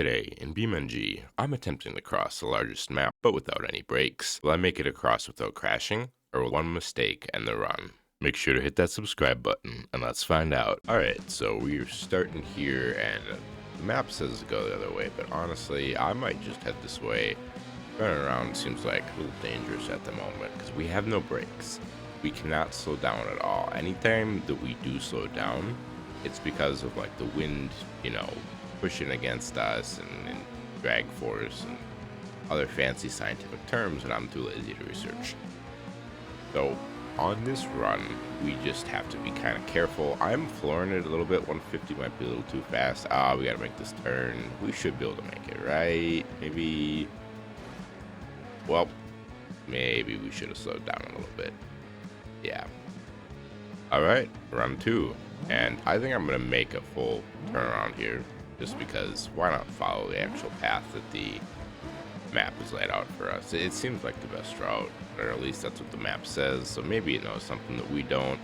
Today, in BeamNG, I'm attempting to cross the largest map, but without any breaks. Will I make it across without crashing, or will one mistake end the run? Make sure to hit that subscribe button, and let's find out. Alright, so we're starting here, and the map says to go the other way, but honestly, I might just head this way. Running around seems like a little dangerous at the moment, because we have no brakes. We cannot slow down at all. Anytime that we do slow down, it's because of like the wind, pushing against us and drag force and other fancy scientific terms that I'm too lazy to research. So on this run, we just have to be kind of careful. I'm flooring it a little bit. 150 might be a little too fast. We gotta make this turn. We should be able to make it, right? Maybe. Well, maybe we should have slowed down a little bit. Yeah. All right, run 2. And I think I'm gonna make a full turnaround here, just because why not follow the actual path that the map is laid out for us? It seems like the best route, or at least that's what the map says, so maybe it knows something that we don't.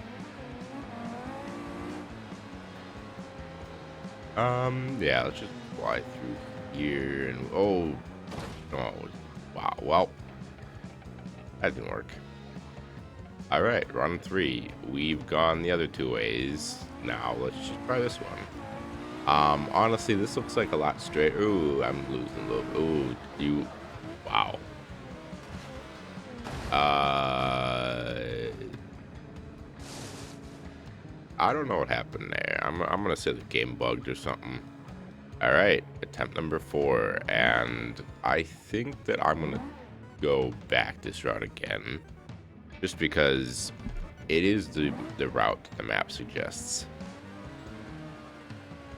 Yeah, let's just fly through here, and oh, wow, well, that didn't work. All right, run 3. We've gone the other 2 ways. Now let's just try this one. Honestly, this looks like a lot straight. Ooh, I'm losing a little. Ooh, wow. I don't know what happened there. I'm gonna say the game bugged or something. All right, attempt number 4, and I think that I'm gonna go back this route again, just because it is the route the map suggests.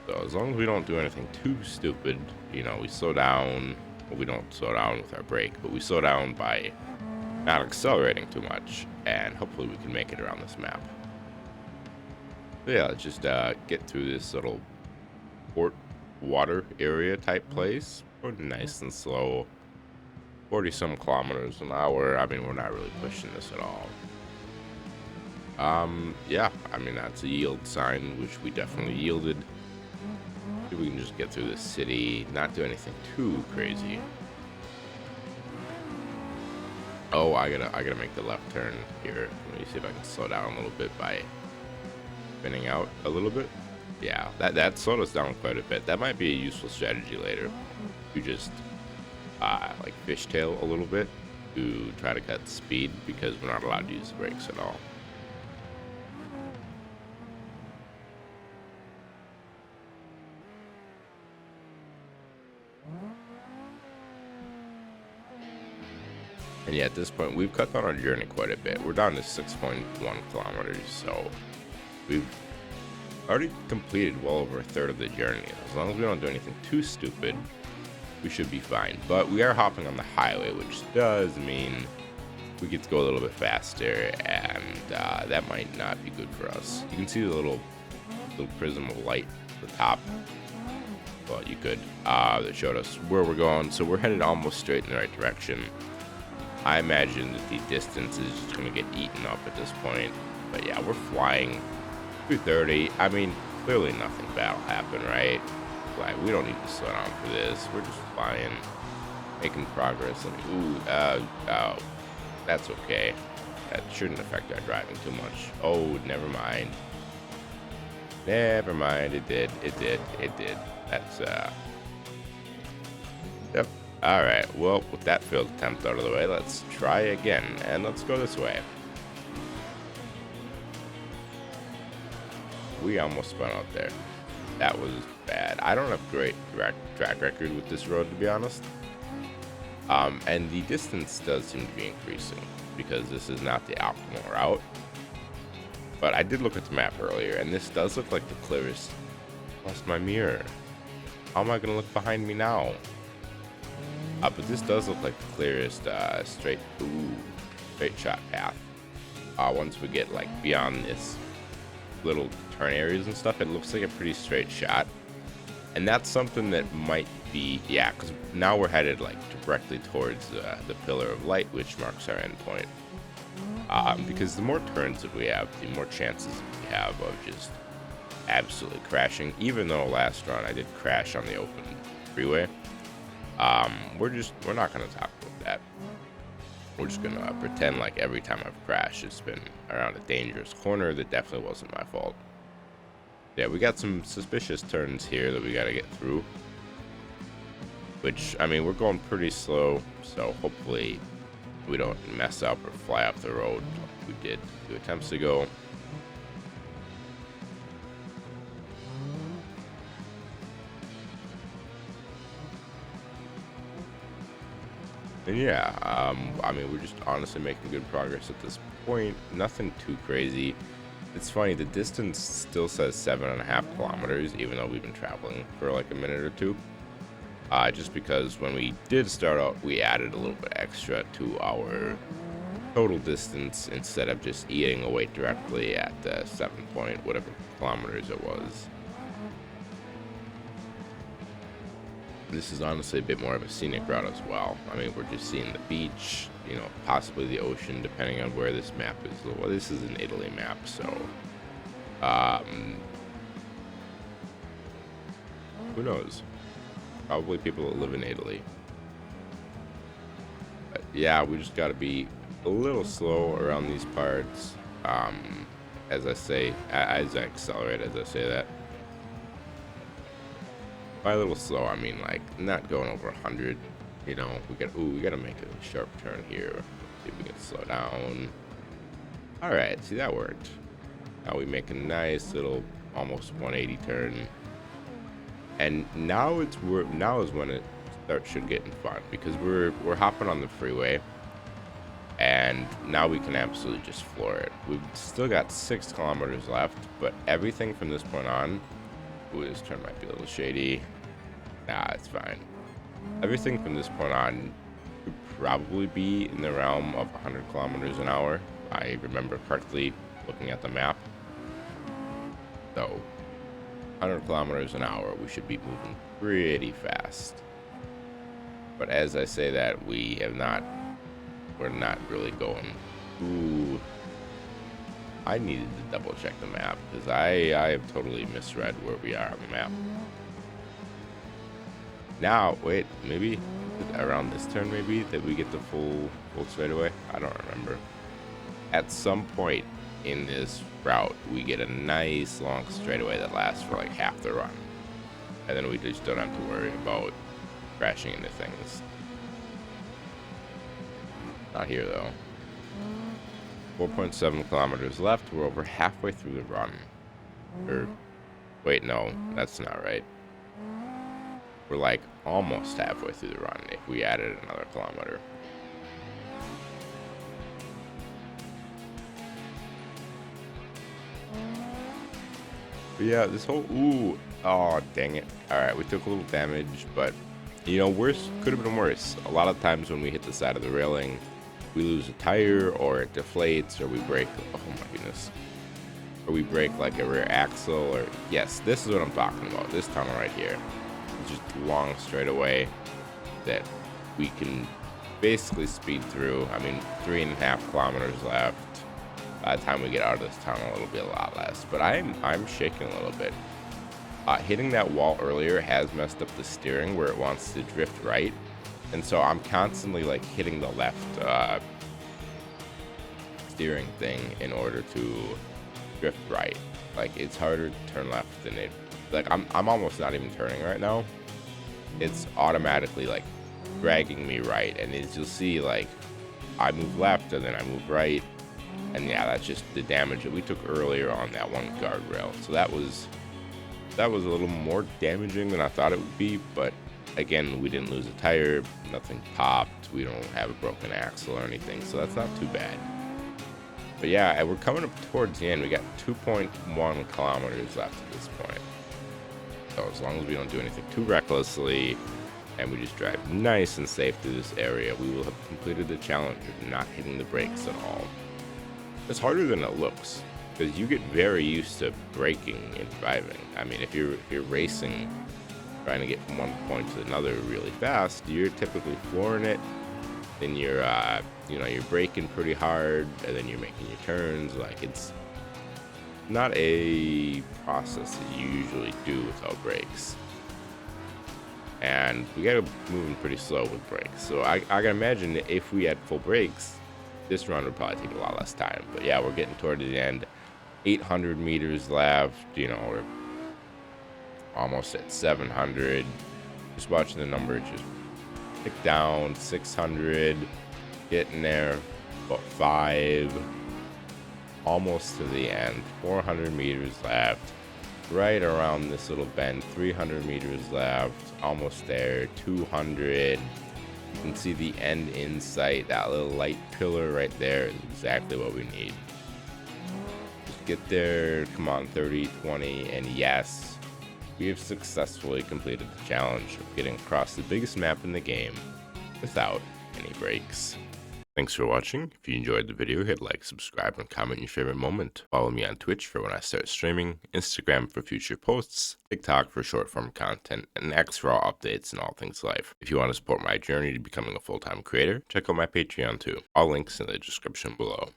So as long as we don't do anything too stupid, we slow down. Well, we don't slow down with our brake, but we slow down by not accelerating too much, and hopefully we can make it around this map. So yeah, let's just get through this little port water area type place. We're nice and slow. 40 some kilometers an hour. I mean, we're not really pushing this at all. Yeah, I mean, that's a yield sign, which we definitely yielded. If we can just get through the city, not do anything too crazy. Oh, I gotta make the left turn here. Let me see if I can slow down a little bit by spinning out a little bit. Yeah, that slowed us down quite a bit. That might be a useful strategy later. You just like fishtail a little bit to try to cut speed, because we're not allowed to use the brakes at all. And yeah, at this point, we've cut down our journey quite a bit. We're down to 6.1 kilometers, so we've already completed well over a third of the journey. As long as we don't do anything too stupid, we should be fine. But we are hopping on the highway, which does mean we get to go a little bit faster, and that might not be good for us. You can see the little prism of light at the top. Well, you could. That showed us where we're going, so we're headed almost straight in the right direction. I imagine that the distance is just going to get eaten up at this point. But yeah, we're flying 230. I mean, clearly nothing bad will happen, right? Like, we don't need to slow down for this. We're just flying, making progress. Oh, that's okay. That shouldn't affect our driving too much. Oh, never mind. Never mind. It did. That's, yep. All right, well, with that failed attempt out of the way, let's try again, and let's go this way. We almost spun out there. That was bad. I don't have great track record with this road, to be honest. And the distance does seem to be increasing, because this is not the optimal route. But I did look at the map earlier, and this does look like the clearest. Lost my mirror. How am I going to look behind me now? But this does look like the clearest straight shot path. Once we get like beyond this little turn areas and stuff, it looks like a pretty straight shot. And that's something that might be, yeah, because now we're headed like directly towards the pillar of light, which marks our endpoint. Because the more turns that we have, the more chances we have of just absolutely crashing. Even though last run I did crash on the open freeway. We're not gonna talk about that. We're just gonna pretend like every time I've crashed, it's been around a dangerous corner that definitely wasn't my fault. Yeah, we got some suspicious turns here that we gotta get through. Which, I mean, we're going pretty slow, so hopefully we don't mess up or fly off the road like we did 2 attempts ago. And yeah, I mean, we're just honestly making good progress at this point. Nothing too crazy. It's funny, the distance still says 7.5 kilometers, even though we've been traveling for like a minute or two. Just because when we did start out, we added a little bit extra to our total distance instead of just eating away directly at 7 point whatever kilometers it was. This is honestly a bit more of a scenic route as well. I mean, we're just seeing the beach, you know, possibly the ocean, depending on where this map is. Well, this is an Italy map, so who knows? Probably people that live in Italy. But yeah, we just got to be a little slow around these parts. As I accelerate, as I say that. By a little slow, I mean like not going over 100. You know, we gotta make a sharp turn here. See if we can slow down. All right, see, that worked. Now we make a nice little almost 180 turn. And now is when it should get fun, because we're hopping on the freeway, and now we can absolutely just floor it. We've still got 6 kilometers left, but everything from this point on, ooh, this turn might be a little shady. Nah, it's fine. Everything from this point on would probably be in the realm of 100 kilometers an hour. I remember correctly looking at the map. So 100 kilometers an hour, we should be moving pretty fast. But as I say that, we're not really going. Ooh, I needed to double check the map, because I have totally misread where we are on the map. Now, wait, maybe around this turn, maybe that we get the full straightaway. I don't remember. At some point in this route, we get a nice long straightaway that lasts for like half the run, and then we just don't have to worry about crashing into things. Not here though. 4.7 kilometers left. We're over halfway through the run. Or wait, no, that's not right. We're like almost halfway through the run if we added another kilometer. But yeah, this whole oh dang it. Alright, we took a little damage, but you know, worse could have been worse. A lot of times when we hit the side of the railing, we lose a tire, or it deflates, or we break, oh my goodness, or we break like a rear axle, or yes, this is what I'm talking about. This tunnel right here. Just long straightaway that we can basically speed through. I mean, 3.5 kilometers left. By the time we get out of this tunnel, it'll be a lot less. But I'm shaking a little bit. Hitting that wall earlier has messed up the steering where it wants to drift right, and so I'm constantly like hitting the left steering thing in order to drift right. Like, it's harder to turn left than it. Like, I'm almost not even turning right now. It's automatically like dragging me right, and as you'll see, like, I move left and then I move right, and yeah, that's just the damage that we took earlier on that one guardrail. So that was a little more damaging than I thought it would be, but again, we didn't lose a tire, nothing popped, we don't have a broken axle or anything, so that's not too bad. But yeah, we're coming up towards the end. We got 2.1 kilometers left at this point. So as long as we don't do anything too recklessly, and we just drive nice and safe through this area, we will have completed the challenge of not hitting the brakes at all. It's harder than it looks, because you get very used to braking and driving. I mean, if you're racing, trying to get from one point to another really fast, you're typically flooring it. Then you're braking pretty hard, and then you're making your turns. Like, it's not a process that you usually do without brakes. and we gotta moving pretty slow with brakes. So I can imagine that if we had full brakes, this run would probably take a lot less time. But yeah, we're getting toward the end. 800 meters left. You know, we're almost at 700. Just watching the numbers just tick down. 600, getting there. About 5. Almost to the end. 400 meters left. Right around this little bend. 300 meters left. Almost there. 200. You can see the end in sight. That little light pillar right there is exactly what we need. Just get there. Come on, 30, 20, and yes, we have successfully completed the challenge of getting across the biggest map in the game without any breaks. Thanks for watching. If you enjoyed the video, hit like, subscribe, and comment your favorite moment. Follow me on Twitch for when I start streaming, Instagram for future posts, TikTok for short form content, and X for all updates and all things life. If you want to support my journey to becoming a full-time creator, check out my Patreon too. All links in the description below.